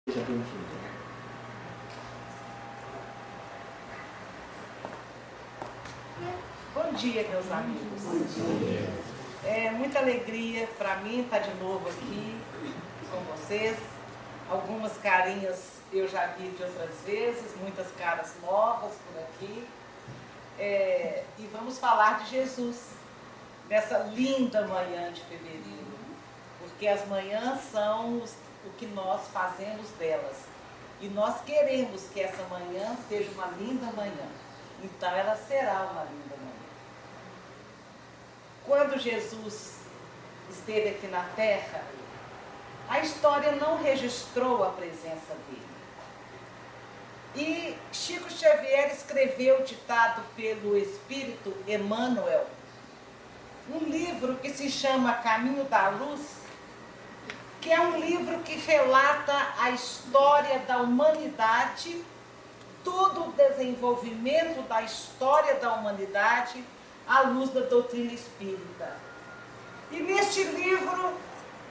Seja bem-vindo. Bom dia, meus amigos. Bom dia. É muita alegria para mim estar de novo aqui com vocês. Algumas carinhas eu já vi de outras vezes, muitas caras novas por aqui. E vamos falar de Jesus nessa linda manhã de fevereiro, porque as manhãs são o que nós fazemos delas. E nós queremos que essa manhã seja uma linda manhã. Então ela será uma linda manhã. Quando Jesus esteve aqui na terra, a história não registrou a presença dele. E Chico Xavier escreveu, ditado pelo Espírito Emmanuel, um livro que se chama Caminho da Luz, que é um livro que relata a história da humanidade, todo o desenvolvimento da história da humanidade à luz da doutrina espírita. E neste livro,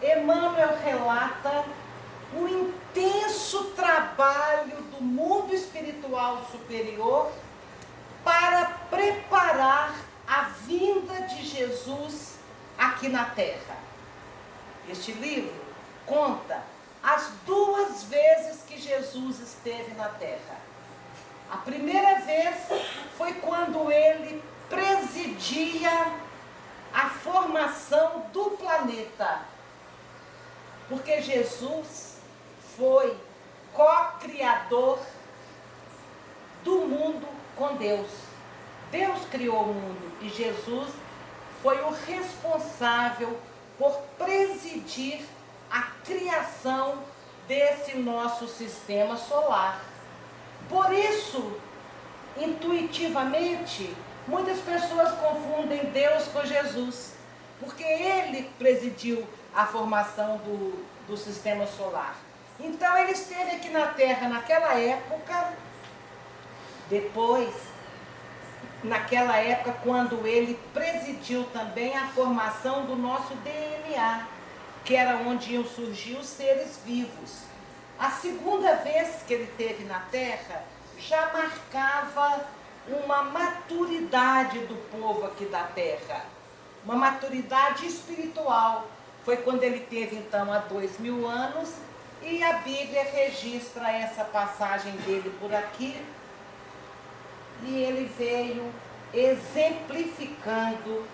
Emmanuel relata o intenso trabalho do mundo espiritual superior para preparar a vinda de Jesus aqui na Terra. Este livro conta as 2 vezes que Jesus esteve na Terra. A primeira vez foi quando ele presidia a formação do planeta, porque Jesus foi co-criador do mundo com Deus. Deus criou o mundo e Jesus foi o responsável por presidir a criação desse nosso sistema solar. Por isso, intuitivamente, muitas pessoas confundem Deus com Jesus, porque ele presidiu a formação do sistema solar. Então ele esteve aqui na Terra naquela época, depois, naquela época quando ele presidiu também a formação do nosso DNA, que era onde iam surgir os seres vivos. A segunda vez que ele esteve na Terra já marcava uma maturidade do povo aqui da Terra, uma maturidade espiritual. Foi quando ele teve então há 2000 anos e a Bíblia registra essa passagem dele por aqui. E ele veio exemplificando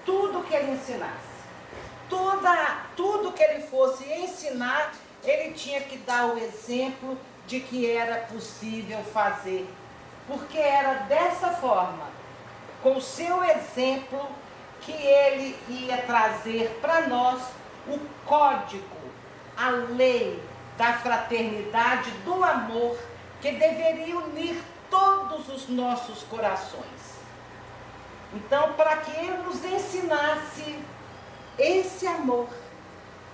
tudo que ele ensinasse. Tudo que ele fosse ensinar, ele tinha que dar o exemplo de que era possível fazer. Porque era dessa forma, com o seu exemplo, que ele ia trazer para nós o código, a lei da fraternidade, do amor, que deveria unir todos os nossos corações. Então, para que ele nos ensinasse esse amor,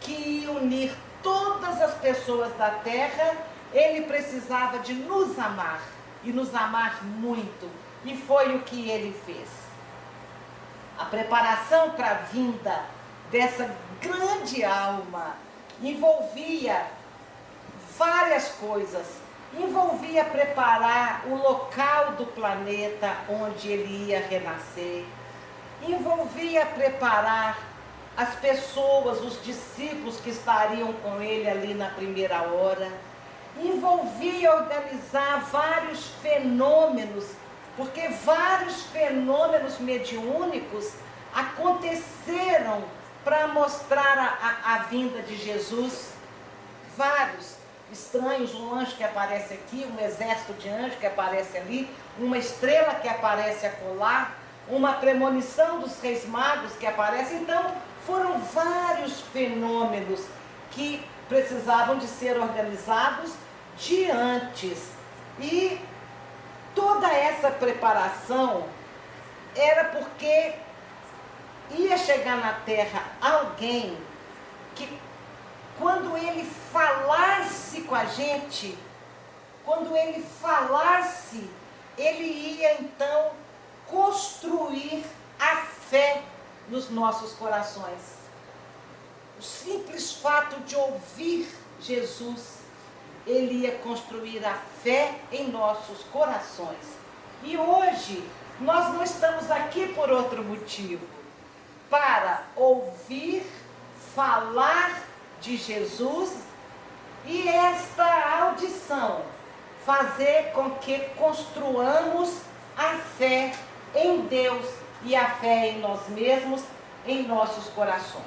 que ia unir todas as pessoas da terra, ele precisava de nos amar, e nos amar muito, e foi o que ele fez. A preparação para a vinda dessa grande alma envolvia várias coisas. Envolvia preparar o local do planeta onde ele ia renascer. Envolvia preparar as pessoas, os discípulos que estariam com ele ali na primeira hora. Envolvia organizar vários fenômenos, porque vários fenômenos mediúnicos aconteceram para mostrar a vinda de Jesus. Vários estranhos, um anjo que aparece aqui, um exército de anjos que aparece ali, uma estrela que aparece acolá, uma premonição dos reis magos que aparece. Então, foram vários fenômenos que precisavam de ser organizados de antes. E toda essa preparação era porque ia chegar na Terra alguém que, quando ele falasse com a gente, quando ele falasse, ele ia então construir a fé nos nossos corações. O simples fato de ouvir Jesus ele ia construir a fé em nossos corações. E hoje, nós não estamos aqui por outro motivo, para ouvir falar de Jesus e esta audição fazer com que construamos a fé em Deus e a fé em nós mesmos, em nossos corações.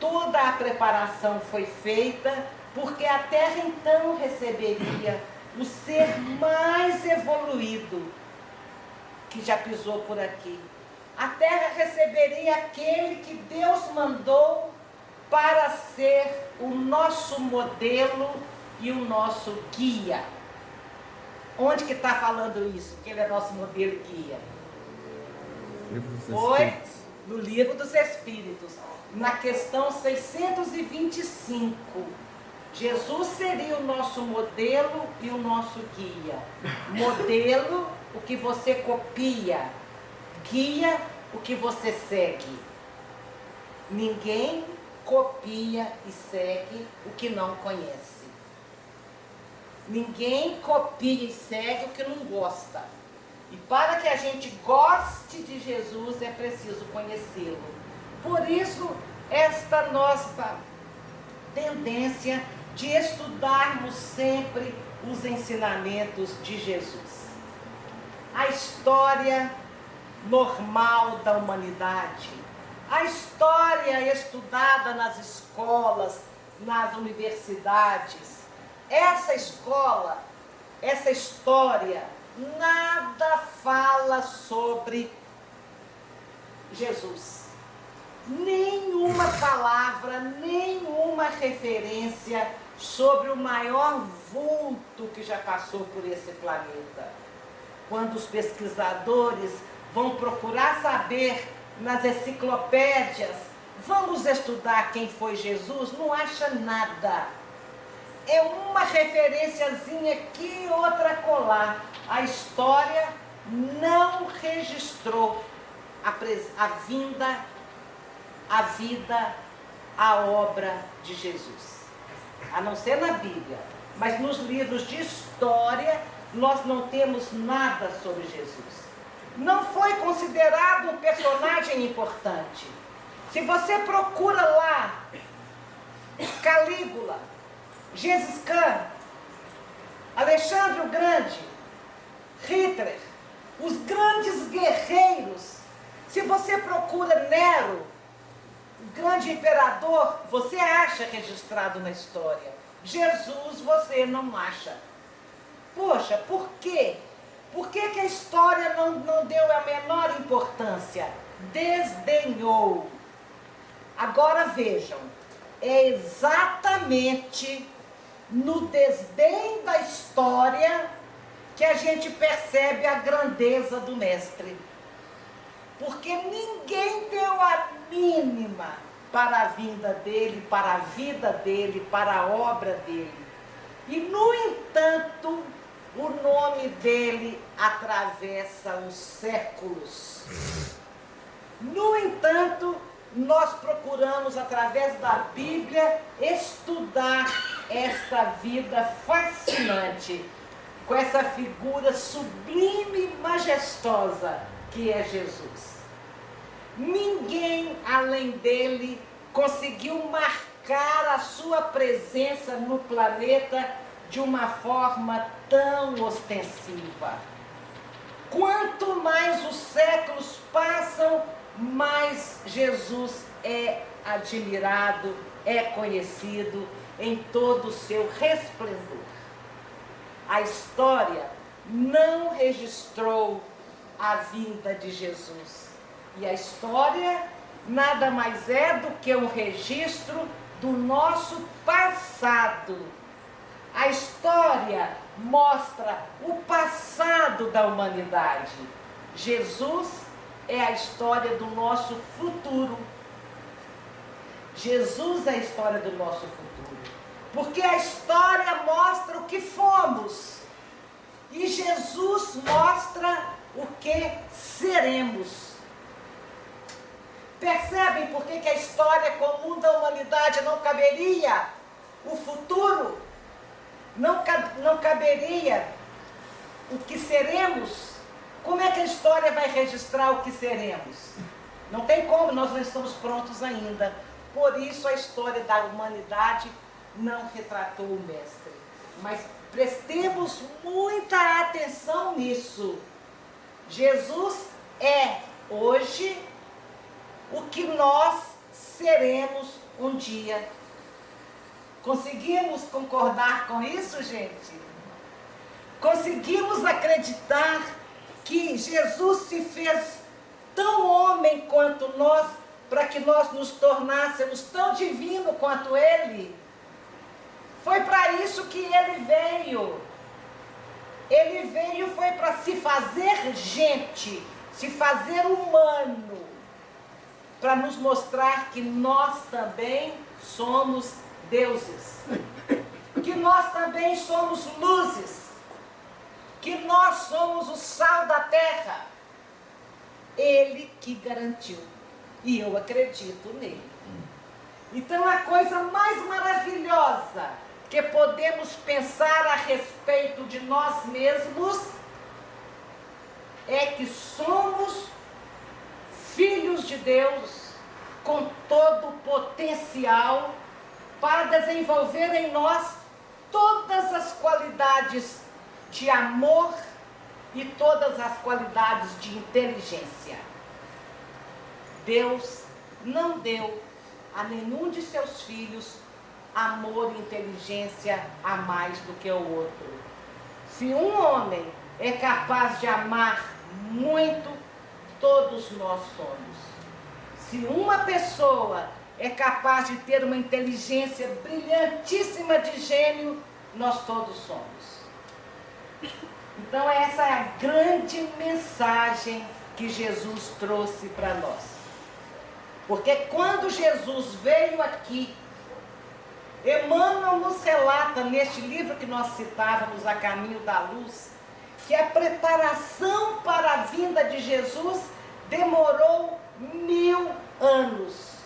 Toda a preparação foi feita porque a terra então receberia o ser mais evoluído que já pisou por aqui. A terra receberia aquele que Deus mandou para ser o nosso modelo e o nosso guia. Onde que está falando isso? Que ele é nosso modelo e guia? Foi no Livro dos Espíritos, na questão 625. Jesus seria o nosso modelo e o nosso guia. Modelo, o que você copia. Guia, o que você segue. Ninguém copia e segue o que não conhece. Ninguém copia e segue o que não gosta. E para que a gente goste de Jesus é preciso conhecê-lo. Por isso, esta nossa tendência de estudarmos sempre os ensinamentos de Jesus. A história normal da humanidade, a história estudada nas escolas, nas universidades, essa história, nada fala sobre Jesus. Nenhuma palavra, nenhuma referência sobre o maior vulto que já passou por esse planeta. Quando os pesquisadores vão procurar saber nas enciclopédias, vamos estudar quem foi Jesus, não acha nada. É uma referenciazinha aqui, outra colar. A história não registrou a vinda, a vida, a obra de Jesus. A não ser na Bíblia. Mas nos livros de história, nós não temos nada sobre Jesus. Não foi considerado um personagem importante. Se você procura lá, Calígula, Gengis Khan, Alexandre o Grande, Hitler, os grandes guerreiros, se você procura Nero, o grande imperador, você acha registrado na história. Jesus você não acha. Poxa, por quê? Por que a história não deu a menor importância? Desdenhou. Agora vejam, é exatamente no desdém da história que a gente percebe a grandeza do mestre. Porque ninguém deu a mínima para a vinda dele, para a vida dele, para a obra dele. E, no entanto, o nome dele atravessa os séculos. No entanto, nós procuramos, através da Bíblia, estudar esta vida fascinante, com essa figura sublime e majestosa que é Jesus. Ninguém além dele conseguiu marcar a sua presença no planeta de uma forma tão ostensiva. Quanto mais os séculos passam, mais Jesus é admirado, é conhecido em todo o seu resplendor. A história não registrou a vinda de Jesus. E a história nada mais é do que um registro do nosso passado. A história mostra o passado da humanidade. Jesus é a história do nosso futuro. Jesus é a história do nosso futuro. Porque a história mostra o que fomos. E Jesus mostra o que seremos. Percebem por que a história comum da humanidade não caberia? O futuro? não caberia o que seremos. Como é que a história vai registrar o que seremos? Não tem como, nós não estamos prontos ainda. Por isso a história da humanidade não retratou o Mestre. Mas prestemos muita atenção nisso. Jesus é hoje o que nós seremos um dia. Conseguimos concordar com isso, gente? Conseguimos acreditar que Jesus se fez tão homem quanto nós, para que nós nos tornássemos tão divino quanto Ele? Foi para isso que Ele veio. Ele veio foi para se fazer gente, se fazer humano, para nos mostrar que nós também somos deuses, que nós também somos luzes, que nós somos o sal da terra. Ele que garantiu, e eu acredito nele. Então a coisa mais maravilhosa que podemos pensar a respeito de nós mesmos é que somos filhos de Deus com todo o potencial para desenvolver em nós todas as qualidades de amor e todas as qualidades de inteligência. Deus não deu a nenhum de seus filhos amor e inteligência a mais do que o outro. Se um homem é capaz de amar muito, todos nós somos. Se uma pessoa é capaz de ter uma inteligência brilhantíssima de gênio, nós todos somos. Então essa é a grande mensagem que Jesus trouxe para nós. Porque quando Jesus veio aqui, Emmanuel nos relata neste livro que nós citávamos, A Caminho da Luz, que a preparação para a vinda de Jesus demorou 1000 anos.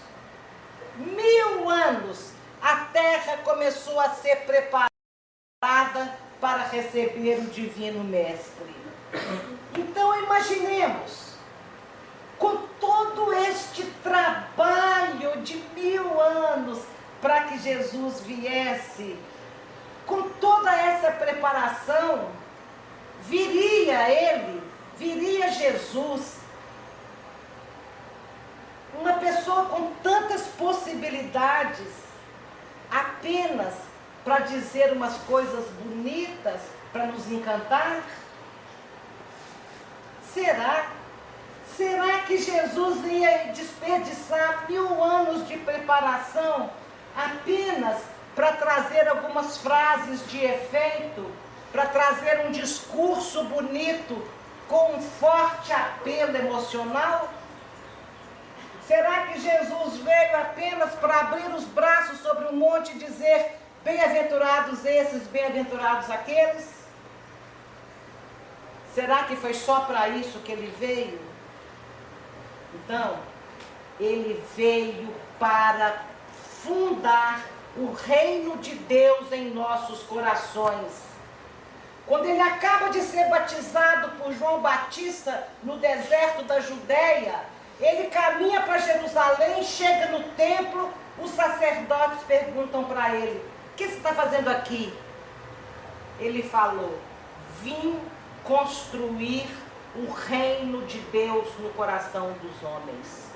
1000 anos a terra começou a ser preparada para receber o Divino Mestre. Então imaginemos, com todo este trabalho de 1000 anos para que Jesus viesse, com toda essa preparação, viria Ele, viria Jesus, uma pessoa com tantas possibilidades, apenas para dizer umas coisas bonitas, para nos encantar? Será? Será que Jesus ia desperdiçar 1000 anos de preparação apenas para trazer algumas frases de efeito, para trazer um discurso bonito com um forte apelo emocional? Será que Jesus veio apenas para abrir os braços sobre um monte e dizer: bem-aventurados esses, bem-aventurados aqueles? Será que foi só para isso que ele veio? Então, ele veio para fundar o reino de Deus em nossos corações. Quando ele acaba de ser batizado por João Batista no deserto da Judéia, ele caminha para Jerusalém, chega no templo, os sacerdotes perguntam para ele: o que você está fazendo aqui? Ele falou: vim construir o reino de Deus no coração dos homens.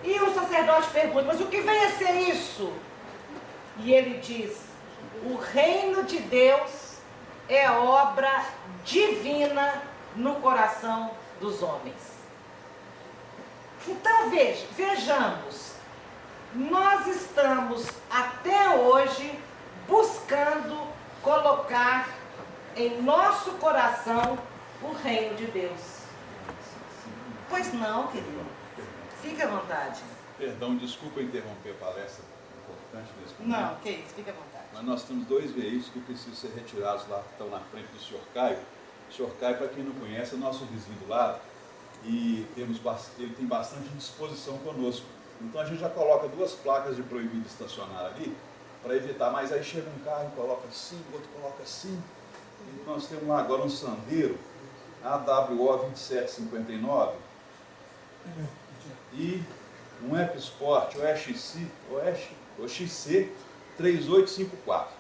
E o sacerdote pergunta: mas o que vem a ser isso? E ele diz: o reino de Deus é obra divina no coração dos homens. Então vejamos, nós estamos até hoje buscando colocar em nosso coração o reino de Deus. Pois não, querido. Fique à vontade. Perdão, desculpa interromper a palestra importante nesse momento. Não, que isso, fique à vontade. Mas nós temos 2 veículos que precisam ser retirados lá, que estão na frente do Sr. Caio. O Sr. Caio, para quem não conhece, é nosso vizinho do lado e ele tem bastante disposição conosco. Então a gente já coloca 2 placas de proibido estacionar ali para evitar, mas aí chega um carro e coloca assim, o outro coloca assim. E nós temos lá agora um Sandero AWO 2759 e um EcoSport OXC 3854.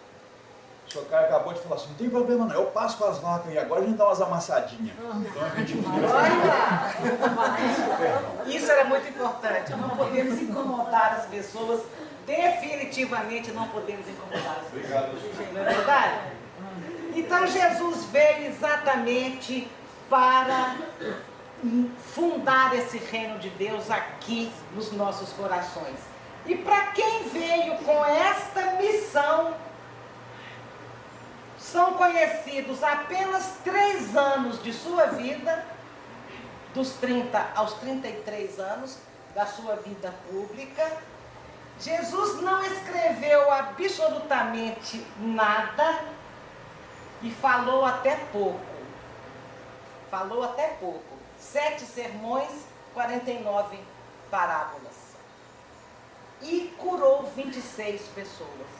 O senhor Caio acabou de falar assim, não tem problema não, eu passo com as vacas e agora a gente dá umas amassadinhas. Então a gente Olha! Isso era muito importante. Não podemos incomodar as pessoas. Definitivamente não podemos incomodar as pessoas. Obrigado. Não é verdade? Então Jesus veio exatamente para fundar esse reino de Deus aqui nos nossos corações. E para quem veio com esta missão, são conhecidos apenas 3 anos de sua vida, dos 30 aos 33 anos da sua vida pública. Jesus não escreveu absolutamente nada e falou até pouco. Falou até pouco. 7 sermões, 49 parábolas. E curou 26 pessoas.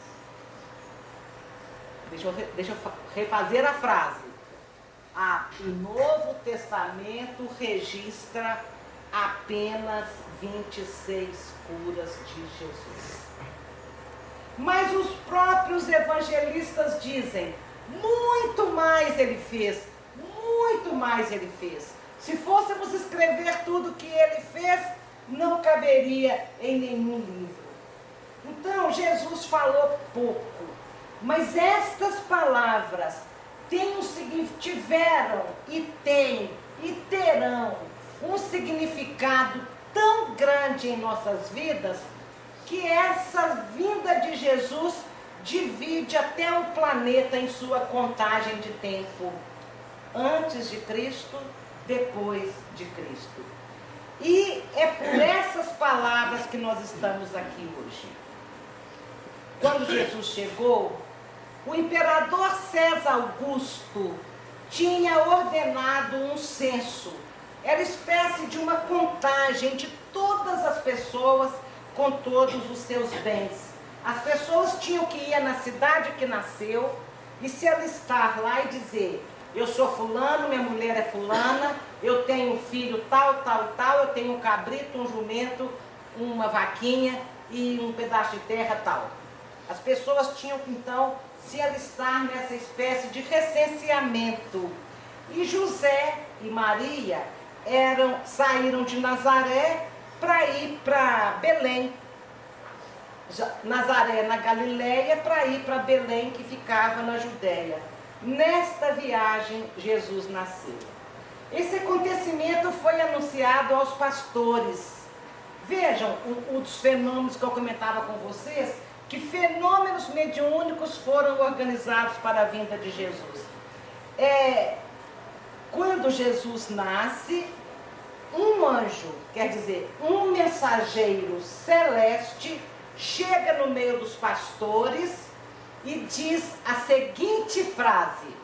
Deixa eu refazer a frase. O Novo Testamento registra apenas 26 curas de Jesus. Mas os próprios evangelistas dizem, muito mais ele fez, muito mais ele fez. Se fôssemos escrever tudo que ele fez, não caberia em nenhum livro. Então, Jesus falou pouco. Mas estas palavras tiveram e têm e terão um significado tão grande em nossas vidas que essa vinda de Jesus divide até o planeta em sua contagem de tempo. Antes de Cristo, depois de Cristo. E é por essas palavras que nós estamos aqui hoje. Quando Jesus chegou, o imperador César Augusto tinha ordenado um censo. Era espécie de uma contagem de todas as pessoas com todos os seus bens. As pessoas tinham que ir na cidade que nasceu e se alistar lá e dizer, eu sou fulano, minha mulher é fulana, eu tenho um filho tal, tal, tal, eu tenho um cabrito, um jumento, uma vaquinha e um pedaço de terra tal. As pessoas tinham que então se alistar nessa espécie de recenseamento. E José e Maria saíram de Nazaré para ir para Belém. Nazaré na Galileia para ir para Belém, que ficava na Judéia. Nesta viagem, Jesus nasceu. Esse acontecimento foi anunciado aos pastores. Vejam os fenômenos que eu comentava com vocês, que fenômenos mediúnicos foram organizados para a vinda de Jesus. Quando Jesus nasce, um anjo, quer dizer, um mensageiro celeste, chega no meio dos pastores e diz a seguinte frase: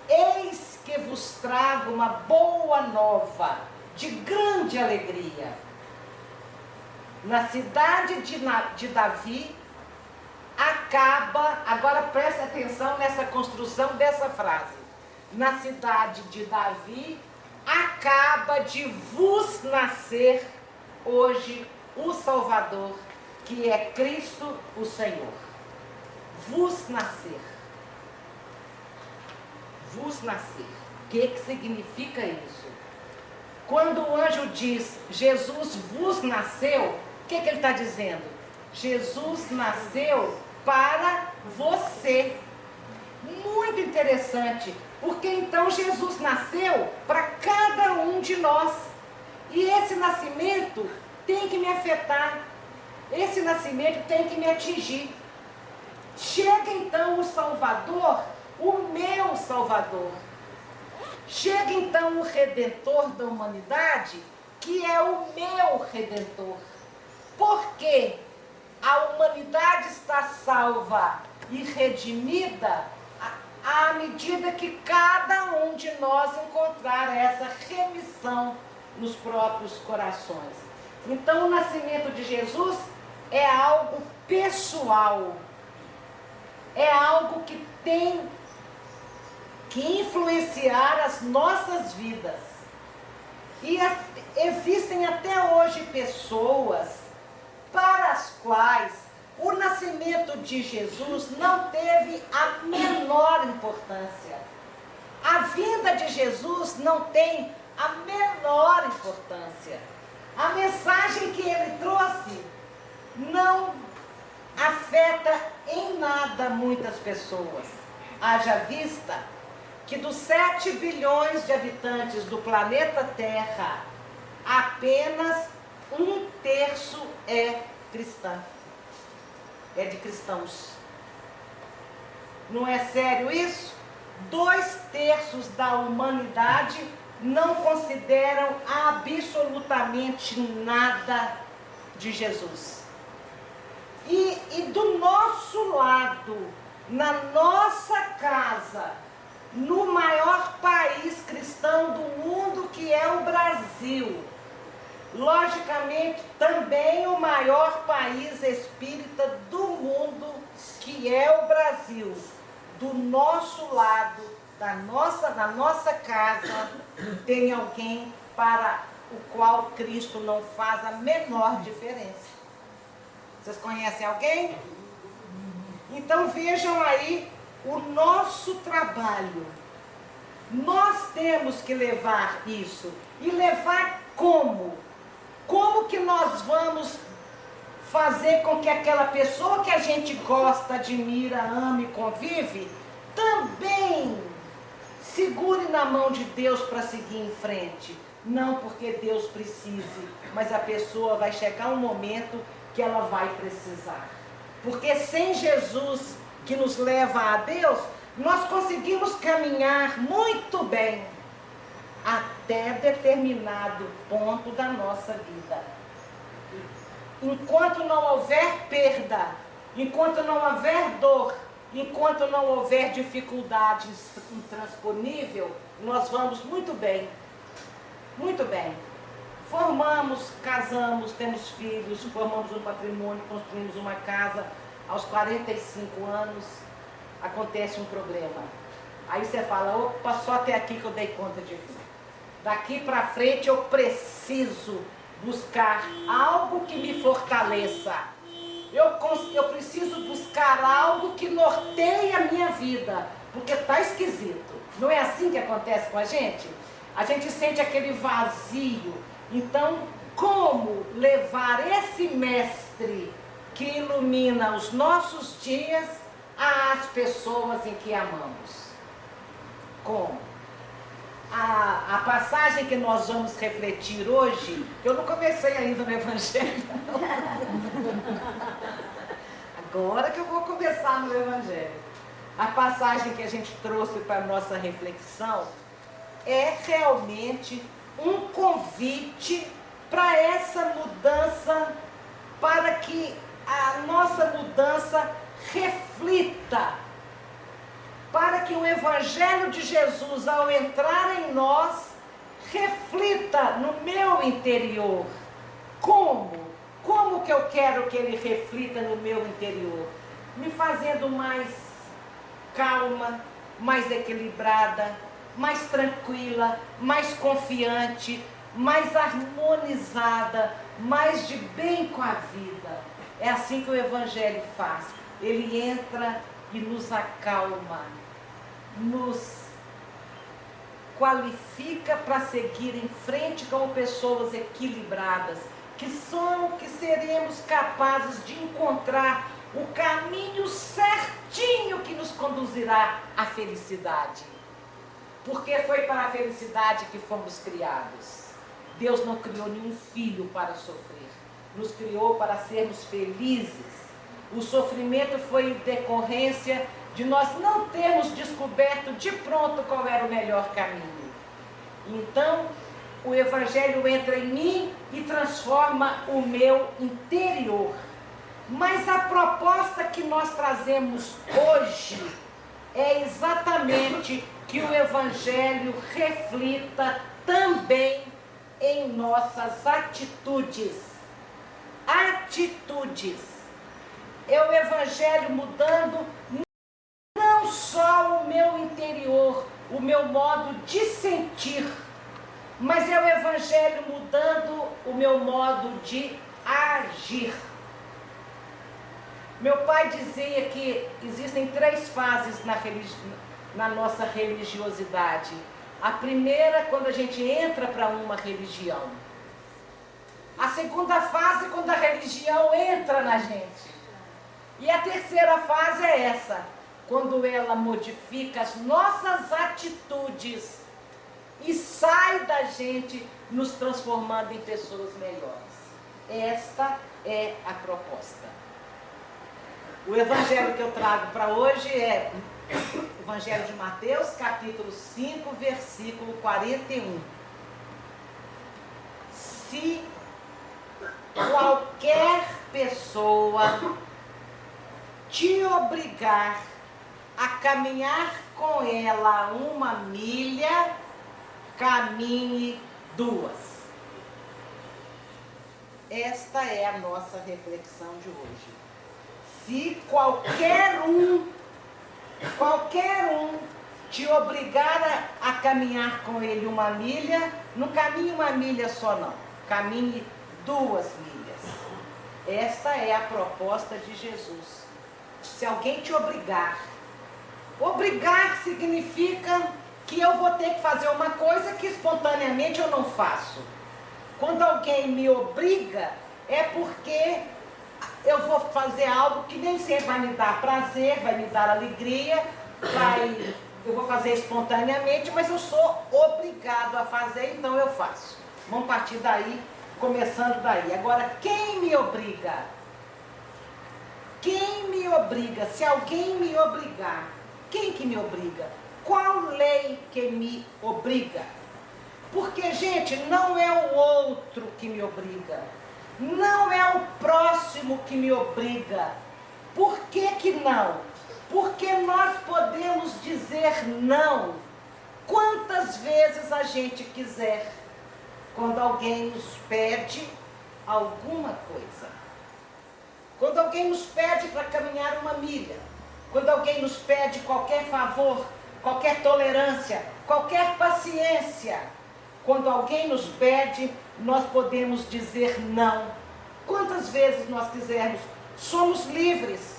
eis que vos trago uma boa nova, de grande alegria. Na cidade de Davi, agora preste atenção nessa construção dessa frase. Na cidade de Davi, acaba de vos nascer hoje o Salvador, que é Cristo o Senhor. Vos nascer. Vos nascer. O que significa isso? Quando o anjo diz, Jesus vos nasceu, o que ele está dizendo? Jesus nasceu para você. Muito interessante, porque então Jesus nasceu para cada um de nós. E esse nascimento tem que me afetar, esse nascimento tem que me atingir. Chega então o Salvador, o meu Salvador. Chega então o Redentor da humanidade, que é o meu Redentor. Porque a humanidade está salva e redimida à medida que cada um de nós encontrar essa remissão nos próprios corações. Então o nascimento de Jesus é algo pessoal. É algo que tem que influenciar as nossas vidas. E existem até hoje pessoas para as quais o nascimento de Jesus não teve a menor importância. A vinda de Jesus não tem a menor importância. A mensagem que ele trouxe não afeta em nada muitas pessoas. Haja vista que dos 7 bilhões de habitantes do planeta Terra, apenas 1/3 é cristã. É de cristãos. Não é sério isso? 2/3 da humanidade não consideram absolutamente nada de Jesus. E do nosso lado, na nossa casa, no maior país cristão do mundo, que é o Brasil, logicamente também o maior país espírita do mundo, que é o Brasil, do nosso lado, na nossa casa, tem alguém para o qual Cristo não faz a menor diferença. Vocês conhecem alguém? Então vejam aí o nosso trabalho. Nós temos que levar isso. E levar como? Como que nós vamos fazer com que aquela pessoa que a gente gosta, admira, ama e convive, também segure na mão de Deus para seguir em frente? Não porque Deus precise, mas a pessoa vai chegar um momento que ela vai precisar. Porque sem Jesus, que nos leva a Deus, nós conseguimos caminhar muito bem até determinado ponto da nossa vida. Enquanto não houver perda, enquanto não houver dor, enquanto não houver dificuldades intransponível, nós vamos muito bem. Muito bem. Formamos, casamos, temos filhos, formamos um patrimônio, construímos uma casa. Aos 45 anos, acontece um problema. Aí você fala, opa, só até aqui que eu dei conta de vir. Daqui para frente eu preciso buscar algo que me fortaleça. Eu preciso buscar algo que norteie a minha vida, porque está esquisito. Não é assim que acontece com a gente? A gente sente aquele vazio. Então, como levar esse mestre que ilumina os nossos dias às pessoas em que amamos? Como? A passagem que nós vamos refletir hoje, eu não comecei ainda no Evangelho, agora que eu vou começar no Evangelho. A passagem que a gente trouxe para a nossa reflexão é realmente um convite para essa mudança, para que a nossa mudança reflita, para que o Evangelho de Jesus, ao entrar em nós, reflita no meu interior. Como? Como que eu quero que ele reflita no meu interior? Me fazendo mais calma, mais equilibrada, mais tranquila, mais confiante, mais harmonizada, mais de bem com a vida. É assim que o Evangelho faz. Ele entra e nos acalma, nos qualifica para seguir em frente como pessoas equilibradas, que seremos capazes de encontrar o caminho certinho que nos conduzirá à felicidade. Porque foi para a felicidade que fomos criados. Deus não criou nenhum filho para sofrer, nos criou para sermos felizes. O sofrimento foi em decorrência de nós não termos descoberto de pronto qual era o melhor caminho. Então, o Evangelho entra em mim e transforma o meu interior. Mas a proposta que nós trazemos hoje é exatamente que o Evangelho reflita também em nossas atitudes. Atitudes. é o Evangelho mudando não só o meu interior, o meu modo de sentir, mas é o Evangelho mudando o meu modo de agir. Meu pai dizia que existem 3 fases na nossa religiosidade. A primeira, quando a gente entra para uma religião. A segunda fase, quando a religião entra na gente. E a terceira fase é essa, quando ela modifica as nossas atitudes e sai da gente, nos transformando em pessoas melhores. Esta é a proposta. O evangelho que eu trago para hoje é o Evangelho de Mateus, capítulo 5, versículo 41. Se qualquer pessoa te obrigar a caminhar com ela 1 milha, caminhe 2. Esta é a nossa reflexão de hoje. Se qualquer um te obrigar a caminhar com ele 1 milha, não caminhe 1 milha só não, caminhe 2 milhas. Esta é a proposta de Jesus. Se alguém te obrigar significa que eu vou ter que fazer uma coisa que espontaneamente eu não faço. Quando alguém me obriga, é porque eu vou fazer algo que nem sempre vai me dar prazer, vai me dar alegria, eu vou fazer espontaneamente, mas eu sou obrigado a fazer, então eu faço. Vamos partir daí, começando daí. Agora, quem me obriga? Quem me obriga? Se alguém me obrigar, quem que me obriga? Qual lei que me obriga? Porque, gente, não é o outro que me obriga. Não é o próximo que me obriga. Por que não? Porque nós podemos dizer não quantas vezes a gente quiser, quando alguém nos pede alguma coisa. Quando alguém nos pede para caminhar 1 milha, quando alguém nos pede qualquer favor, qualquer tolerância, qualquer paciência, quando alguém nos pede, nós podemos dizer não. Quantas vezes nós quisermos, somos livres.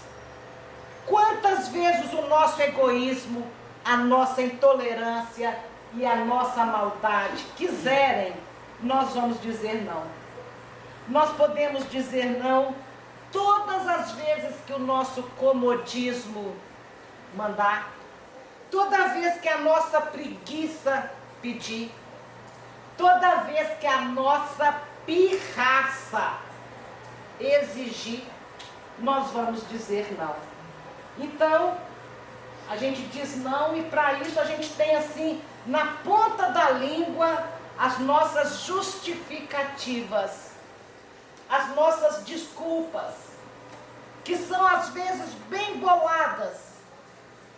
Quantas vezes o nosso egoísmo, a nossa intolerância e a nossa maldade quiserem, nós vamos dizer não. Nós podemos dizer não todas as vezes que o nosso comodismo mandar, toda vez que a nossa preguiça pedir, toda vez que a nossa pirraça exigir, nós vamos dizer não. Então, a gente diz não e para isso a gente tem assim, na ponta da língua, as nossas justificativas, as nossas desculpas, que são às vezes bem boladas.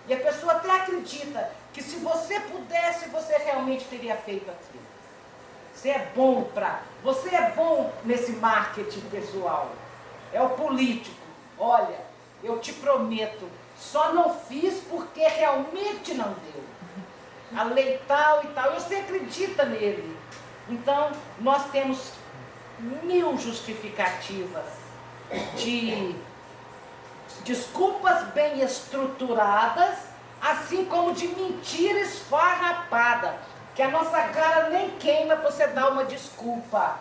E a pessoa até acredita que se você pudesse, você realmente teria feito aquilo. Você é bom nesse marketing pessoal. É o político. Olha, eu te prometo, só não fiz porque realmente não deu. A lei tal e tal, você acredita nele. Então, nós temos 1000 justificativas de desculpas bem estruturadas, assim como de mentira esfarrapada, que a nossa cara nem queima para você dar uma desculpa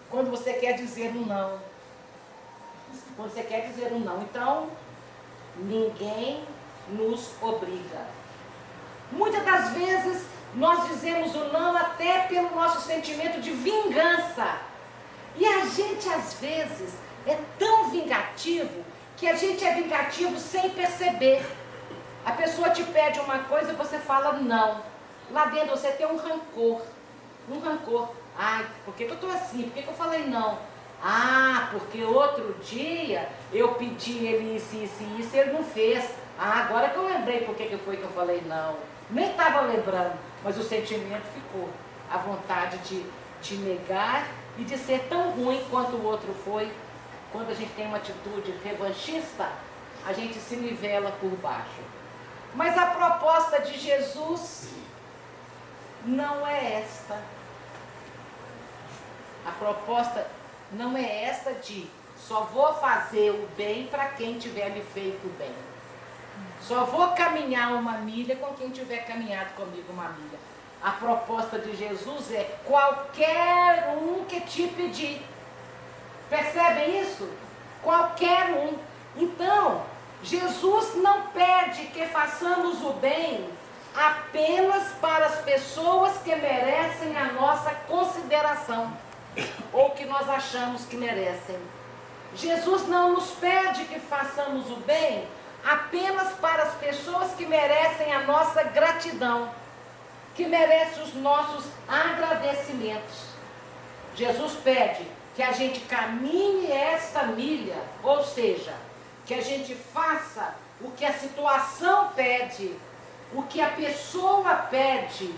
quando você quer dizer um não. Quando você quer dizer um não. Então, ninguém nos obriga. Muitas das vezes, nós dizemos o não até pelo nosso sentimento de vingança. E a gente, às vezes, é tão vingativo que a gente é vingativo sem perceber. A pessoa te pede uma coisa e você fala não. Lá dentro você tem um rancor. Um rancor. Ai, por que eu estou assim? Por que eu falei não? Ah, porque outro dia eu pedi ele isso e ele não fez. Ah, agora que eu lembrei por que foi que eu falei não. Nem estava lembrando, mas o sentimento ficou. A vontade de negar e de ser tão ruim quanto o outro foi. quando a gente tem uma atitude revanchista, a gente se nivela por baixo. Mas a proposta de Jesus não é esta. A proposta não é esta de só vou fazer o bem para quem tiver me feito o bem. Só vou caminhar uma milha com quem tiver caminhado comigo uma milha. A proposta de Jesus é qualquer um que te pedir. Percebem isso? Qualquer um. Então, Jesus não pede que façamos o bem apenas para as pessoas que merecem a nossa consideração ou que nós achamos que merecem. Jesus não nos pede que façamos o bem apenas para as pessoas que merecem a nossa gratidão, que merecem os nossos agradecimentos. Jesus pede que a gente caminhe esta milha, ou seja, que a gente faça o que a situação pede, o que a pessoa pede,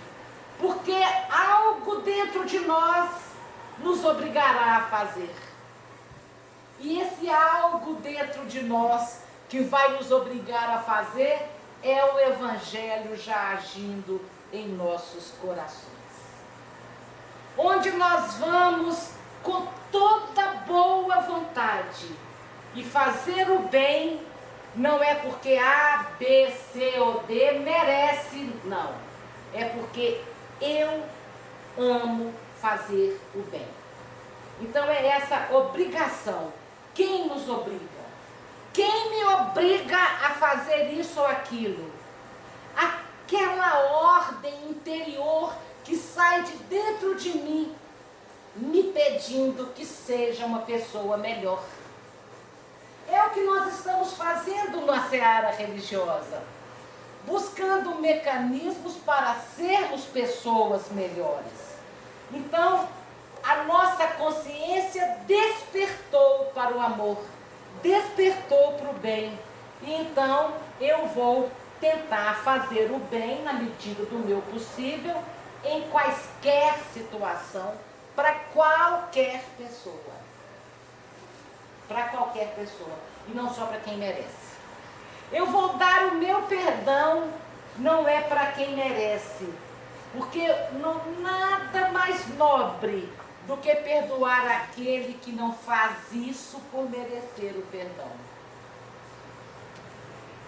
porque algo dentro de nós nos obrigará a fazer. E esse algo dentro de nós que vai nos obrigar a fazer é o Evangelho já agindo em nossos corações. Onde nós vamos com toda boa vontade e fazer o bem, não é porque A, B, C ou D merece, não. É porque eu amo fazer o bem. Então é essa obrigação. Quem nos obriga? Quem me obriga a fazer isso ou aquilo? Aquela ordem interior que sai de dentro de mim, me pedindo que seja uma pessoa melhor. É o que nós estamos fazendo na seara religiosa, buscando mecanismos para sermos pessoas melhores. Então, a nossa consciência despertou para o amor, despertou para o bem. E então, eu vou tentar fazer o bem na medida do meu possível, em quaisquer situação, para qualquer pessoa. Para qualquer pessoa, e não só para quem merece. Eu vou dar o meu perdão, não é para quem merece, porque não, nada mais nobre do que perdoar aquele que não faz isso por merecer o perdão.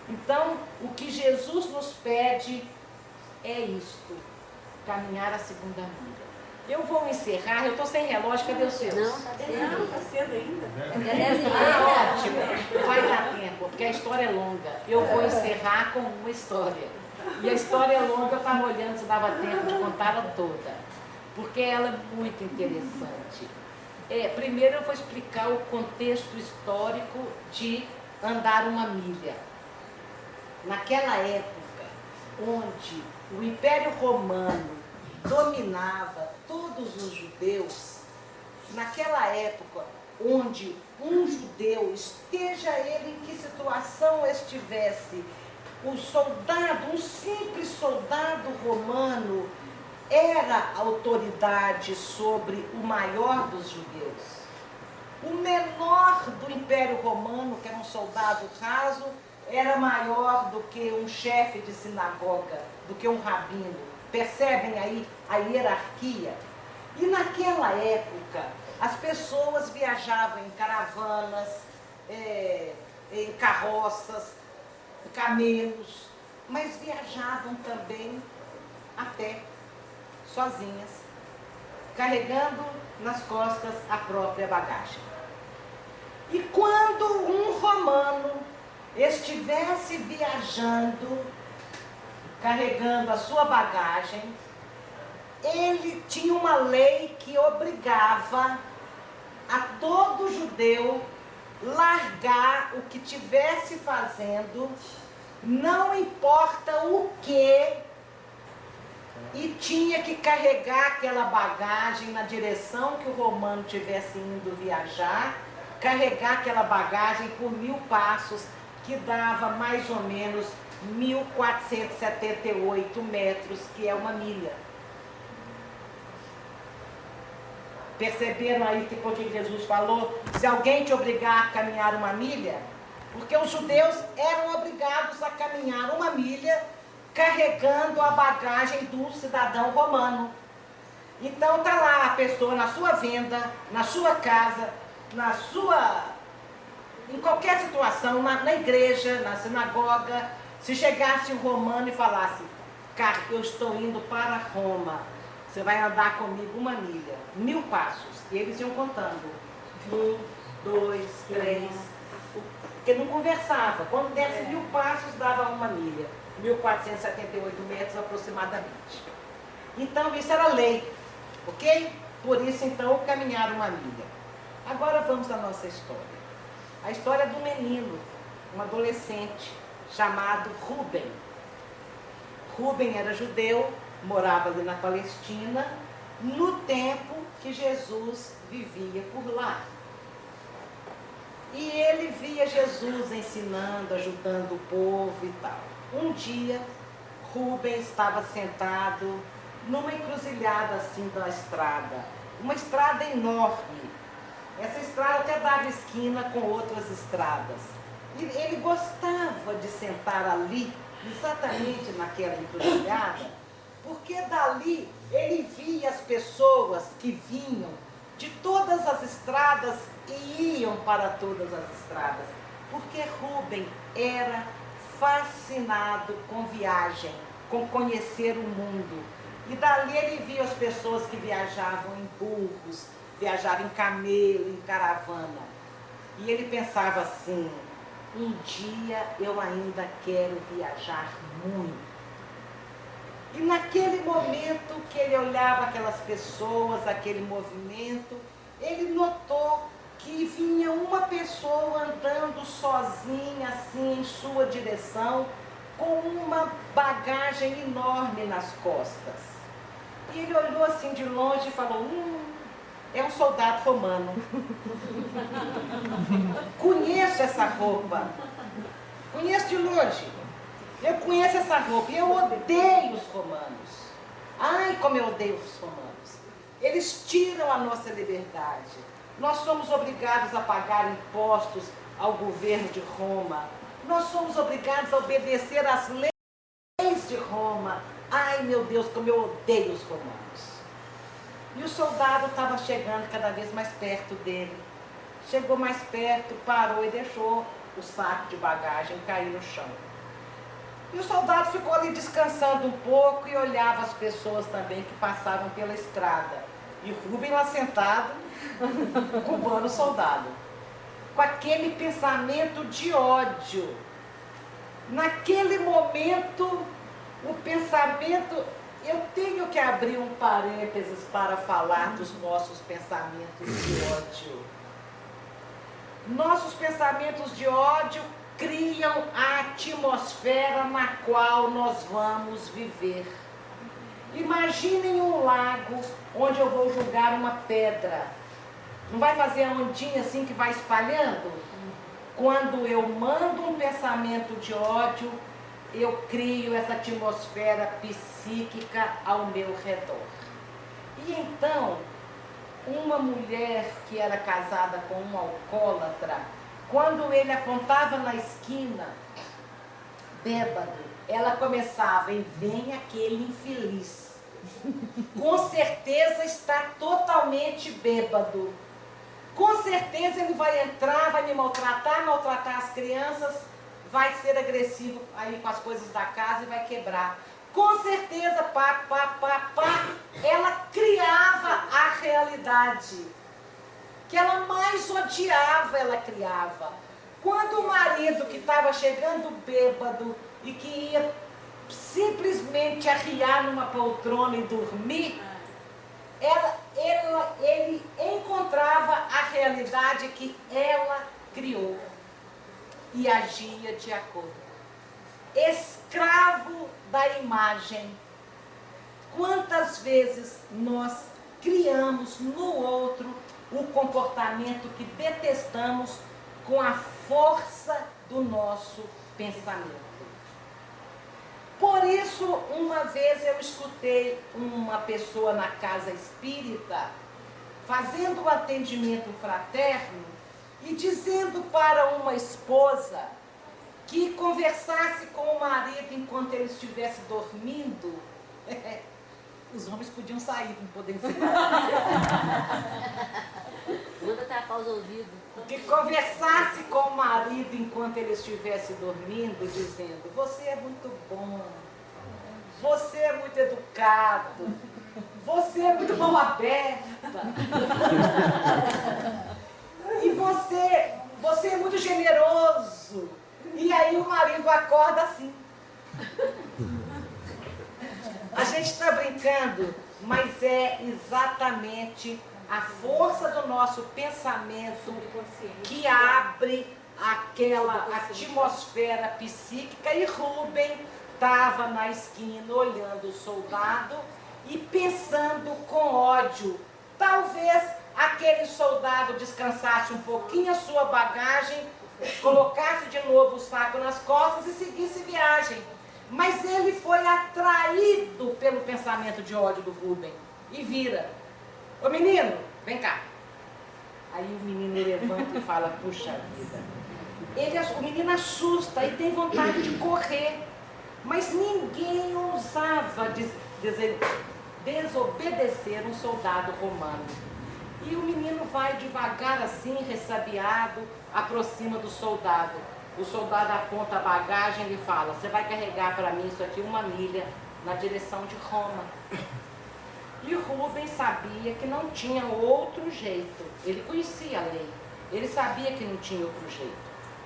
Então, o que Jesus nos pede é isto, caminhar a segunda milha. Eu vou encerrar, eu estou sem relógio, cadê os seus? Não, está cedo ainda. Ótimo, vai dar tempo, porque a história é longa. Eu vou encerrar com uma história. E a história é longa, eu estava olhando se dava tempo de contá-la toda, porque ela é muito interessante. Primeiro eu vou explicar o contexto histórico de andar uma milha. Naquela época, onde o Império Romano dominava todos os judeus, naquela época onde um judeu, esteja ele em que situação estivesse, o soldado, um simples soldado romano, era autoridade sobre o maior dos judeus. O menor do Império Romano, que era um soldado raso, era maior do que um chefe de sinagoga, do que um rabino. Percebem aí a hierarquia? E naquela época, as pessoas viajavam em caravanas, em carroças, camelos, mas viajavam também a pé, sozinhas, carregando nas costas a própria bagagem. E quando um romano estivesse viajando, carregando a sua bagagem, ele tinha uma lei que obrigava a todo judeu largar o que estivesse fazendo, não importa o que, e tinha que carregar aquela bagagem na direção que o romano estivesse indo viajar, carregar aquela bagagem por 1000 passos, que dava mais ou menos 1478 metros, que é uma milha. Perceberam aí que porque Jesus falou, se alguém te obrigar a caminhar uma milha, porque os judeus eram obrigados a caminhar uma milha carregando a bagagem do cidadão romano. Então está lá a pessoa na sua venda, na sua casa, em qualquer situação, na igreja, na sinagoga, se chegasse um romano e falasse, cara, eu estou indo para Roma, você vai andar comigo uma milha, 1000 passos. E eles iam contando, 1, 2, 3, porque não conversava. Quando desse 1000 passos, dava uma milha, 1478 metros aproximadamente. Então isso era lei, ok? Por isso então caminhar uma milha. Agora vamos à nossa história. A história do menino, um adolescente chamado Rubem. Rubem era judeu, morava ali na Palestina, no tempo que Jesus vivia por lá. E ele via Jesus ensinando, ajudando o povo e tal. Um dia, Rubem estava sentado numa encruzilhada assim da estrada, uma estrada enorme. Essa estrada até dava esquina com outras estradas. E ele gostava de sentar ali, exatamente naquela encruzilhada, porque dali ele via as pessoas que vinham de todas as estradas e iam para todas as estradas. Porque Rubem era fascinado com viagem, com conhecer o mundo. E dali ele via as pessoas que viajavam em burros, viajavam em camelo, em caravana. E ele pensava assim, um dia eu ainda quero viajar muito. E naquele momento que ele olhava aquelas pessoas, aquele movimento, ele notou que vinha uma pessoa andando sozinha assim em sua direção, com uma bagagem enorme nas costas. E ele olhou assim de longe e falou, é um soldado romano. Conheço essa roupa. Conheço de longe. Eu conheço essa roupa. E eu odeio os romanos. Ai, como eu odeio os romanos. Eles tiram a nossa liberdade. Nós somos obrigados a pagar impostos ao governo de Roma. Nós somos obrigados a obedecer às leis de Roma. Ai, meu Deus, como eu odeio os romanos. E o soldado estava chegando cada vez mais perto dele. Chegou mais perto, parou e deixou o saco de bagagem cair no chão. E o soldado ficou ali descansando um pouco e olhava as pessoas também que passavam pela estrada. E o Rubem lá sentado, cubando o soldado, com aquele pensamento de ódio. Naquele momento, o pensamento... Eu tenho que abrir um parênteses para falar dos nossos pensamentos de ódio. Nossos pensamentos de ódio criam a atmosfera na qual nós vamos viver. Imaginem um lago onde eu vou jogar uma pedra. Não vai fazer a ondinha assim que vai espalhando? Quando eu mando um pensamento de ódio, eu crio essa atmosfera psíquica ao meu redor. E então, uma mulher que era casada com um alcoólatra, quando ele apontava na esquina, bêbado, ela começava, e vem aquele infeliz. Com certeza está totalmente bêbado. Com certeza ele vai entrar, vai me maltratar as crianças, vai ser agressivo aí com as coisas da casa e vai quebrar. Com certeza, ela criava a realidade. Que ela mais odiava, ela criava. Quando o marido que estava chegando bêbado e que ia simplesmente arriar numa poltrona e dormir, ele encontrava a realidade que ela criou e agia de acordo. Escravo da imagem. Quantas vezes nós criamos no outro o comportamento que detestamos com a força do nosso pensamento. Por isso, uma vez eu escutei uma pessoa na casa espírita fazendo o atendimento fraterno e dizendo para uma esposa que conversasse com o marido enquanto ele estivesse dormindo. Os homens podiam sair, não podem ensinar. Manda tapar os ouvidos. Que conversasse com o marido enquanto ele estivesse dormindo, dizendo: você é muito bom, você é muito educado, você é muito mão aberta, e você é muito generoso. E aí o marido acorda assim. A gente está brincando, mas é exatamente a força do nosso pensamento que abre aquela atmosfera psíquica. E Rubem estava na esquina olhando o soldado e pensando com ódio. Talvez aquele soldado descansasse um pouquinho a sua bagagem, colocasse de novo o saco nas costas e seguisse viagem. Mas ele foi atraído pelo pensamento de ódio do Rubem e vira: ô menino, vem cá. Aí o menino levanta e fala: puxa vida. O menino assusta e tem vontade de correr, mas ninguém ousava desobedecer um soldado romano. E o menino vai devagar assim, ressabiado, aproxima do soldado. O soldado aponta a bagagem e fala: você vai carregar para mim isso aqui 1 milha na direção de Roma. E Rubem sabia que não tinha outro jeito. Ele conhecia a lei. Ele sabia que não tinha outro jeito.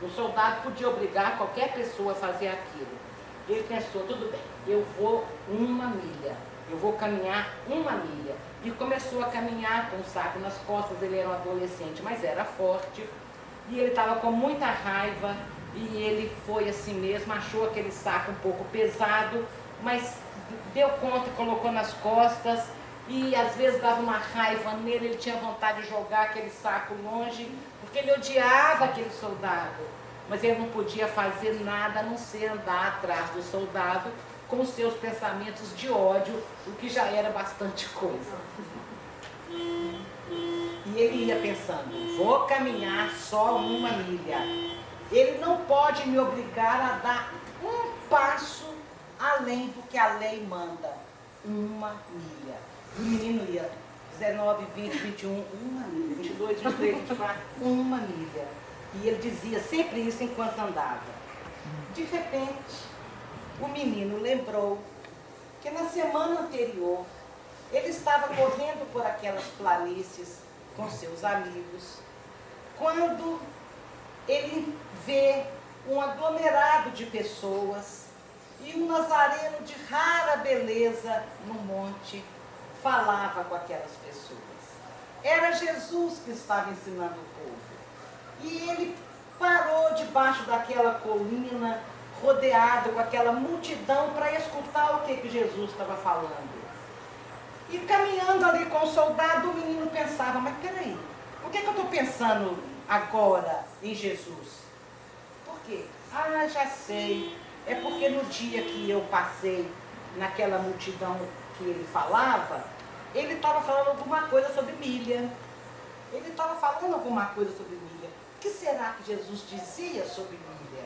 O soldado podia obrigar qualquer pessoa a fazer aquilo. Ele pensou: tudo bem, eu vou 1 milha. Eu vou caminhar 1 milha. E começou a caminhar com o saco nas costas. Ele era um adolescente, mas era forte. E ele estava com muita raiva. E ele foi assim mesmo, achou aquele saco um pouco pesado, mas deu conta e colocou nas costas. E às vezes dava uma raiva nele, ele tinha vontade de jogar aquele saco longe, porque ele odiava aquele soldado. Mas ele não podia fazer nada a não ser andar atrás do soldado com seus pensamentos de ódio, o que já era bastante coisa. E ele ia pensando: vou caminhar só 1 milha. Ele não pode me obrigar a dar um passo além do que a lei manda. 1 milha. O menino ia 19, 20, 21, 1 milha, 22, 23, 24, 1 milha. E ele dizia sempre isso enquanto andava. De repente, o menino lembrou que na semana anterior ele estava correndo por aquelas planícies com seus amigos, quando ele vê um aglomerado de pessoas e um nazareno de rara beleza no monte falava com aquelas pessoas. Era Jesus que estava ensinando o povo. E ele parou debaixo daquela colina, rodeado com aquela multidão, para escutar o que Jesus estava falando. E caminhando ali com o soldado, o menino pensava: mas peraí, por que eu estou pensando agora em Jesus? Por quê? Ah, já sei. É porque no dia que eu passei naquela multidão que ele falava, ele estava falando alguma coisa sobre milha. Ele estava falando alguma coisa sobre milha. O que será que Jesus dizia sobre milha?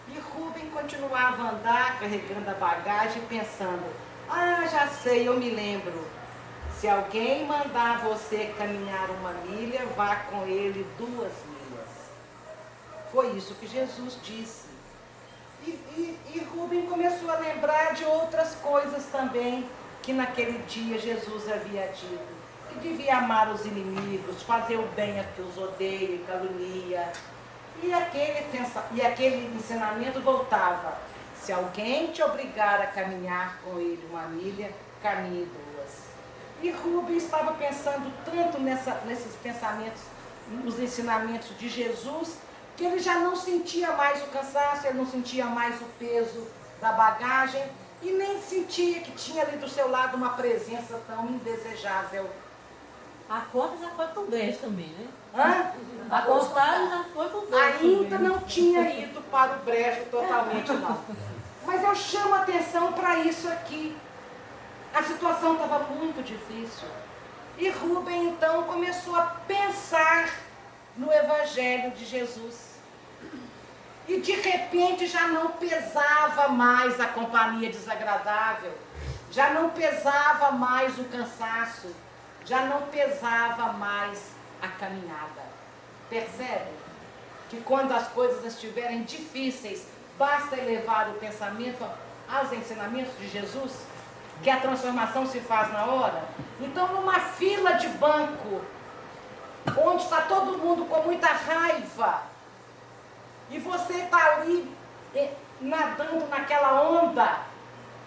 E Rubem continuava a andar, carregando a bagagem, pensando: ah, já sei, eu me lembro. Se alguém mandar você caminhar 1 milha, vá com ele 2 milhas. Foi isso que Jesus disse. E Rubem começou a lembrar de outras coisas também que naquele dia Jesus havia dito. Que devia amar os inimigos, fazer o bem a que os odeia e calunia. E aquele ensinamento voltava: se alguém te obrigar a caminhar com ele 1 milha, caminhe 2. E Rubem estava pensando tanto nesses pensamentos, nos ensinamentos de Jesus, que ele já não sentia mais o cansaço, ele não sentia mais o peso da bagagem e nem sentia que tinha ali do seu lado uma presença tão indesejável. A conta já foi pro brejo também, né? Hã? A contagem já foi pro brejo. Ainda também. não tinha ido para o brejo totalmente, não. Mas eu chamo a atenção para isso aqui. A situação estava muito difícil. E Rubem então começou a pensar no Evangelho de Jesus. E de repente já não pesava mais a companhia desagradável, já não pesava mais o cansaço, já não pesava mais a caminhada. Percebe? Que quando as coisas estiverem difíceis, basta elevar o pensamento aos ensinamentos de Jesus, que a transformação se faz na hora. Então, numa fila de banco, onde está todo mundo com muita raiva, e você está ali nadando naquela onda,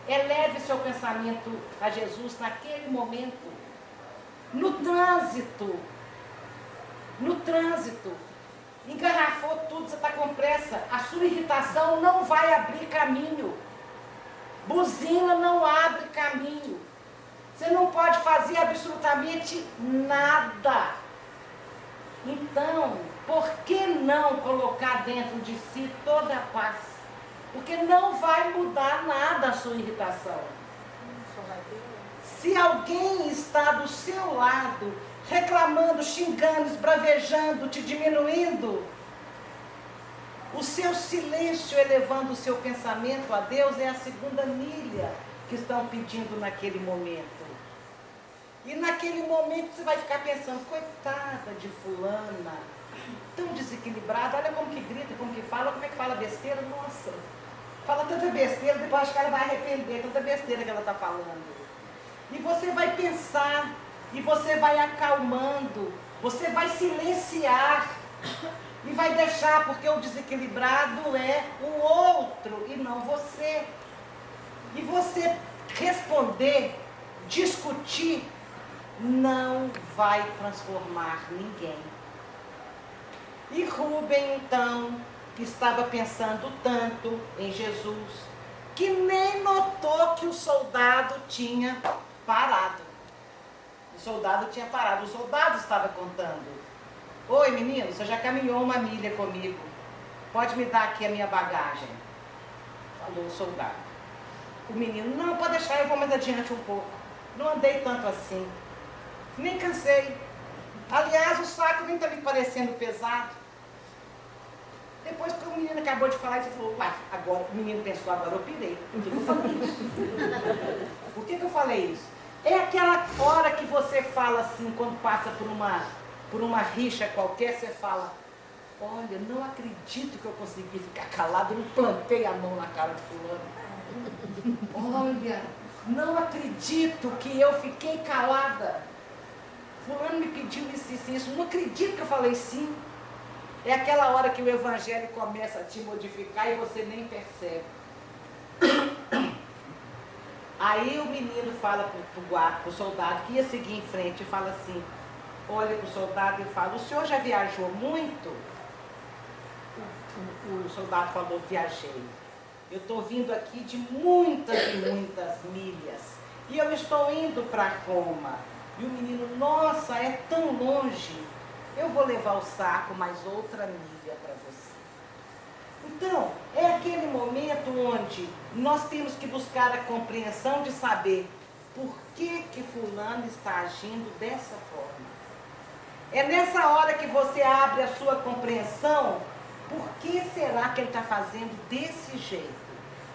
eleve seu pensamento a Jesus naquele momento. No trânsito, engarrafou tudo, você está com pressa, a sua irritação não vai abrir caminho, buzina não abre caminho, você não pode fazer absolutamente nada. Então, por que não colocar dentro de si toda a paz? Porque não vai mudar nada a sua irritação. Se alguém está do seu lado, reclamando, xingando, esbravejando, te diminuindo, o seu silêncio elevando o seu pensamento a Deus é a segunda milha que estão pedindo naquele momento. E naquele momento você vai ficar pensando, coitada de fulana, tão desequilibrada, olha como que grita, como que fala, como é que fala besteira, nossa, fala tanta besteira, depois acho que ela vai arrepender, tanta besteira que ela está falando. E você vai pensar, e você vai acalmando, você vai silenciar, e vai deixar, porque o desequilibrado é o outro e não você. E você responder, discutir, não vai transformar ninguém. E Rubem, então, estava pensando tanto em Jesus, que nem notou que o soldado tinha parado. O soldado tinha parado, o soldado estava contando. Oi, menino, você já caminhou uma milha comigo. Pode me dar aqui a minha bagagem? Falou o soldado. O menino, não, pode deixar, eu vou mais adiante um pouco. Não andei tanto assim. Nem cansei. Aliás, o saco nem está me parecendo pesado. Depois que o menino acabou de falar, ele falou, uai, agora, o menino pensou, agora eu pirei. Por que eu falei isso? Por que eu falei isso? É aquela hora que você fala assim, quando passa por uma rixa qualquer, você fala, olha, não acredito que eu consegui ficar calado, eu não plantei a mão na cara de fulano. Olha, não acredito que eu fiquei calada. Fulano me pediu isso, não acredito que eu falei sim. É aquela hora que o evangelho começa a te modificar e você nem percebe. Aí o menino fala para o soldado que ia seguir em frente e fala assim, olha para o soldado e fala, o senhor já viajou muito? O soldado falou, viajei. Eu estou vindo aqui de muitas e muitas milhas. E eu estou indo para Roma. E o menino, nossa, é tão longe. Eu vou levar o saco mais outra milha para você. Então, é aquele momento onde nós temos que buscar a compreensão de saber por que fulano está agindo dessa forma. É nessa hora que você abre a sua compreensão, por que será que ele está fazendo desse jeito?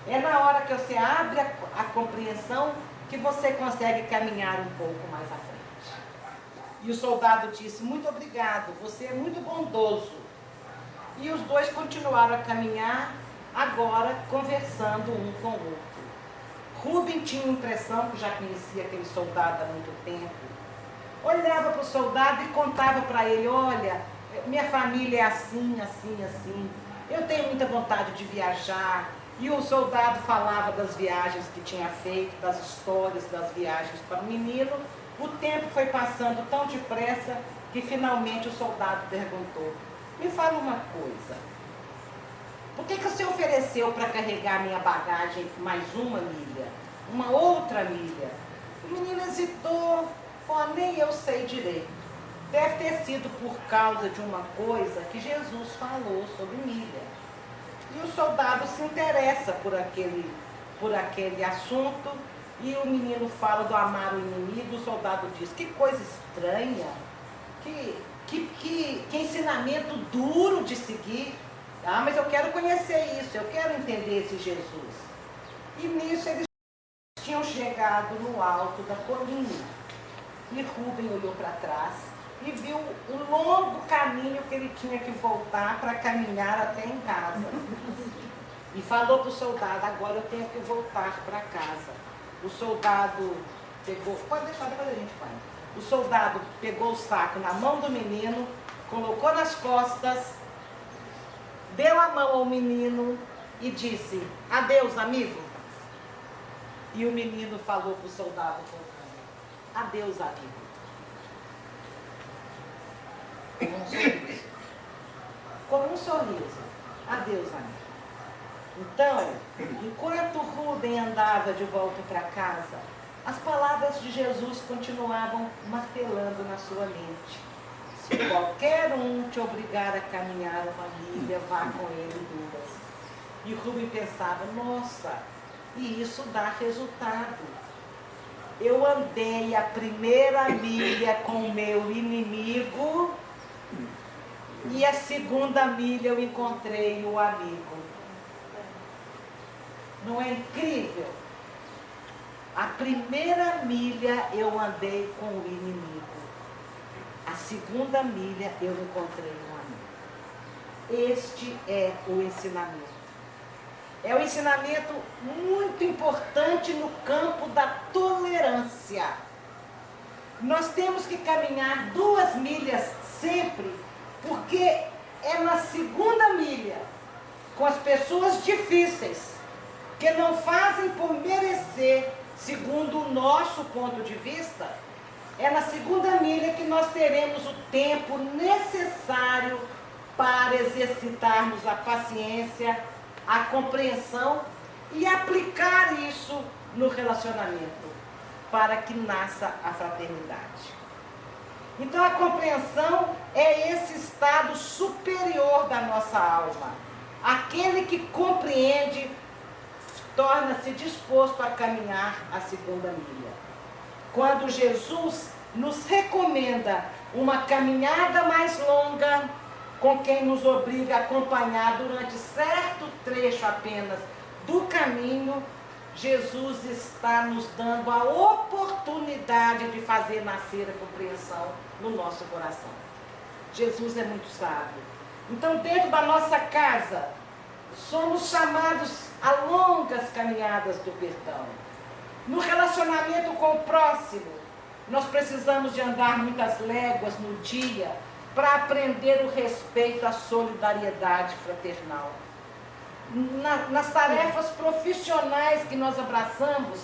É na hora que você abre a compreensão que você consegue caminhar um pouco mais à frente. E o soldado disse, muito obrigado, você é muito bondoso. E os dois continuaram a caminhar, agora conversando um com o outro. Rubem tinha a impressão que já conhecia aquele soldado há muito tempo. Olhava para o soldado e contava para ele, olha, minha família é assim, assim, assim. Eu tenho muita vontade de viajar. E o soldado falava das viagens que tinha feito, das histórias das viagens para o menino. O tempo foi passando tão depressa que finalmente o soldado perguntou, me fala uma coisa, por que você ofereceu para carregar minha bagagem mais uma milha, uma outra milha? O menino hesitou, falou, nem eu sei direito. Deve ter sido por causa de uma coisa que Jesus falou sobre milha. E o soldado se interessa por aquele assunto E o menino fala do amar o inimigo, o soldado diz, que coisa estranha, que ensinamento duro de seguir. Ah, mas eu quero conhecer isso, eu quero entender esse Jesus. E nisso eles tinham chegado no alto da colina. E Rubem olhou para trás e viu o longo caminho que ele tinha que voltar para caminhar até em casa. E falou para o soldado, agora eu tenho que voltar para casa. O soldado pegou, pode deixar, depois a gente vai. O soldado pegou o saco na mão do menino, colocou nas costas, deu a mão ao menino e disse, adeus, amigo. E o menino falou para o soldado, adeus, amigo. Com um sorriso. Com um sorriso. Adeus, amigo. Então, enquanto Rubem andava de volta para casa, as palavras de Jesus continuavam martelando na sua mente. Se qualquer um te obrigar a caminhar uma milha, vá com ele 2. E Rubem pensava, nossa, e isso dá resultado. Eu andei a primeira milha com o meu inimigo e a segunda milha eu encontrei o amigo. Não é incrível? A primeira milha eu andei com o inimigo. A segunda milha eu encontrei um amigo. Este é o ensinamento. É um ensinamento muito importante no campo da tolerância. Nós temos que caminhar 2 milhas sempre, porque é na segunda milha, com as pessoas difíceis, que não fazem por merecer, segundo o nosso ponto de vista, é na segunda milha que nós teremos o tempo necessário para exercitarmos a paciência, a compreensão e aplicar isso no relacionamento, para que nasça a fraternidade. Então a compreensão é esse estado superior da nossa alma. Aquele que compreende torna-se disposto a caminhar a segunda milha. Quando Jesus nos recomenda uma caminhada mais longa, com quem nos obriga a acompanhar durante certo trecho apenas do caminho, Jesus está nos dando a oportunidade de fazer nascer a compreensão no nosso coração. Jesus é muito sábio. Então, dentro da nossa casa, somos chamados a longas caminhadas do perdão. No relacionamento com o próximo, nós precisamos de andar muitas léguas no dia para aprender o respeito à solidariedade fraternal. Nas tarefas profissionais que nós abraçamos,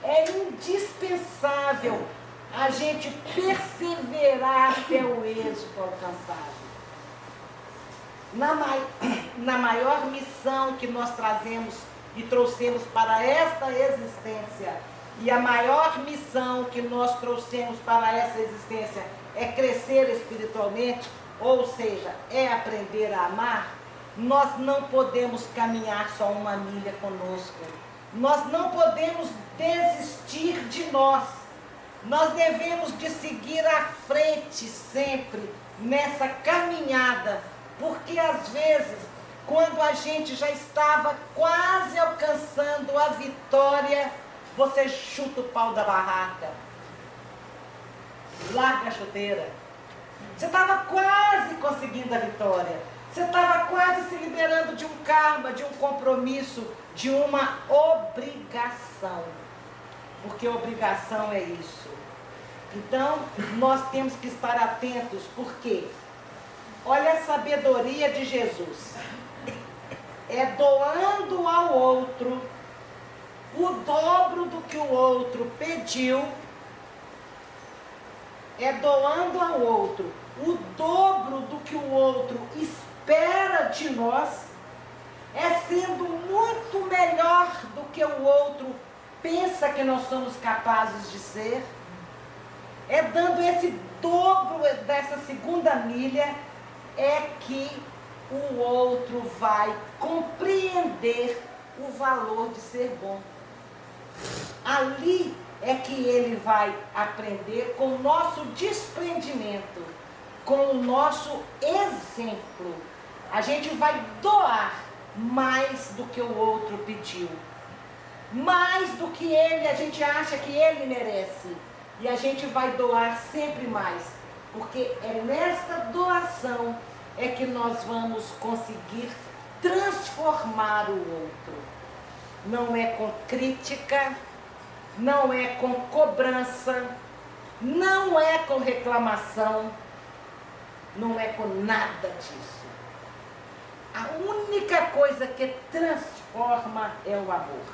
é indispensável a gente perseverar até o êxito alcançado. Na maior missão que nós trazemos e trouxemos para esta existência, e a maior missão que nós trouxemos para essa existência é crescer espiritualmente, ou seja, é aprender a amar, nós não podemos caminhar só 1 milha conosco. Nós não podemos desistir de nós. Nós devemos de seguir à frente sempre nessa caminhada, porque às vezes, quando a gente já estava quase alcançando a vitória, você chuta o pau da barraca, larga a chuteira. Você estava quase conseguindo a vitória, você estava quase se liberando de um karma, de um compromisso, de uma obrigação, porque obrigação é isso. Então, nós temos que estar atentos, porque olha a sabedoria de Jesus. É doando ao outro o dobro do que o outro pediu, é doando ao outro o dobro do que o outro espera de nós, é sendo muito melhor do que o outro pensa que nós somos capazes de ser, é dando esse dobro dessa segunda milha, é que o outro vai compreender o valor de ser bom. Ali é que ele vai aprender com o nosso desprendimento, com o nosso exemplo. A gente vai doar mais do que o outro pediu. Mais do que ele, a gente acha que ele merece. E a gente vai doar sempre mais. Porque é nesta doação é que nós vamos conseguir transformar o outro. Não é com crítica, não é com cobrança, não é com reclamação, não é com nada disso. A única coisa que transforma é o amor.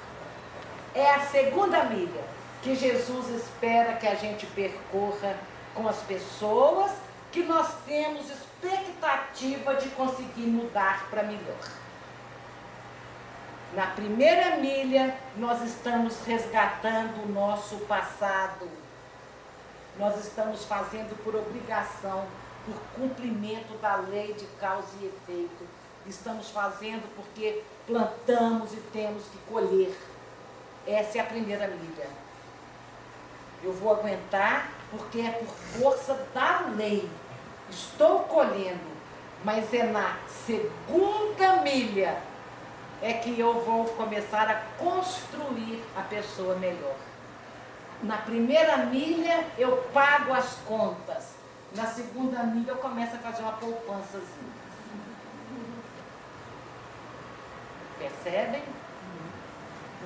É a segunda milha que Jesus espera que a gente percorra com as pessoas que nós temos expectativa de conseguir mudar para melhor. Na primeira milha, nós estamos resgatando o nosso passado. Nós estamos fazendo por obrigação, por cumprimento da lei de causa e efeito. Estamos fazendo porque plantamos e temos que colher. Essa é a primeira milha. Eu vou aguentar porque é por força da lei. Estou colhendo, mas é na segunda milha é que eu vou começar a construir a pessoa melhor. Na primeira milha eu pago as contas. Na segunda milha eu começo a fazer uma poupançazinha. Percebem?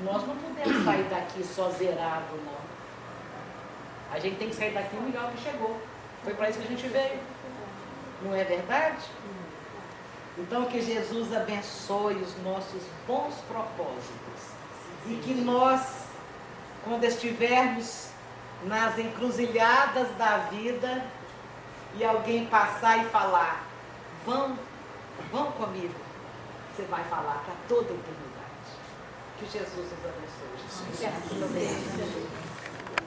Nós não podemos sair daqui só zerado, não. A gente tem que sair daqui melhor que chegou. Foi para isso que a gente veio. Não é verdade? Então que Jesus abençoe os nossos bons propósitos. E que nós, quando estivermos nas encruzilhadas da vida e alguém passar e falar, vão comigo, você vai falar para toda a eternidade. Que Jesus nos abençoe. Amém.